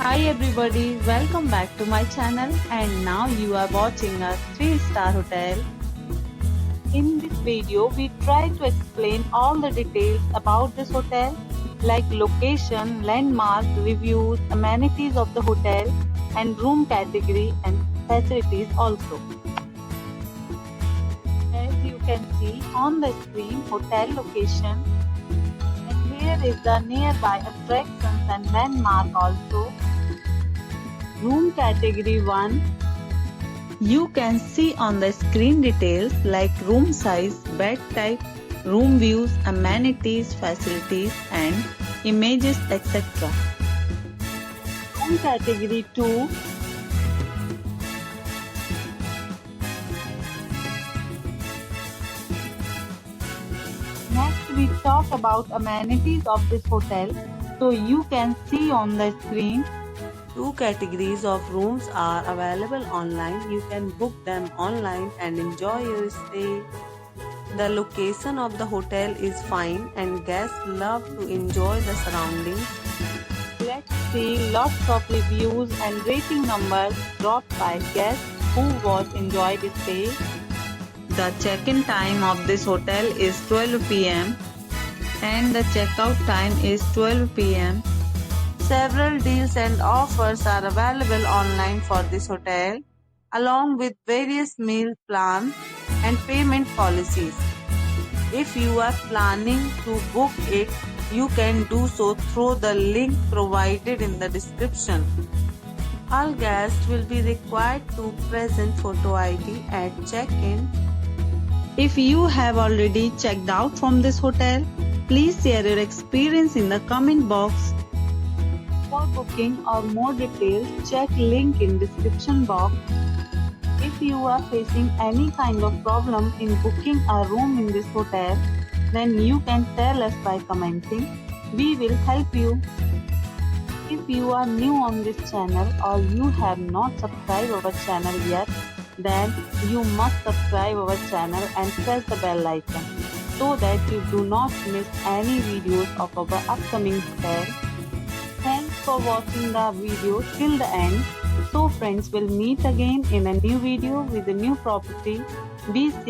Hi everybody, welcome back to my channel and now you are watching a 3-star hotel. In this video, we try to explain all the details about this hotel like location, landmark, reviews, amenities of the hotel and room category and facilities also. As you can see on the screen, hotel location, and here is the nearby attractions and landmark also. Room category 1. You can see on the screen details like room size, bed type, room views, amenities, facilities and images etc. Room category 2. Next we talk about amenities of this hotel. So you can see on the screen. 2 categories of rooms are available online. You can book them online and enjoy your stay. The location of the hotel is fine and guests love to enjoy the surroundings. Let's see lots of reviews and rating numbers dropped by guests who was enjoyed the stay. The check-in time of this hotel is 12 p.m. and the check-out time is 12 p.m. Several deals and offers are available online for this hotel, along with various meal plans and payment policies. If you are planning to book it, you can do so through the link provided in the description. All guests will be required to present photo ID at check-in. If you have already checked out from this hotel, please share your experience in the comment box. For booking or more details, check link in description box. If you are facing any kind of problem in booking a room in this hotel, then you can tell us by commenting. We will help you. If you are new on this channel or you have not subscribed our channel yet, then you must subscribe our channel and press the bell icon so that you do not miss any videos of our upcoming hotel. Thanks for watching the video till the end. So friends, will meet again in a new video with a new property. Be safe.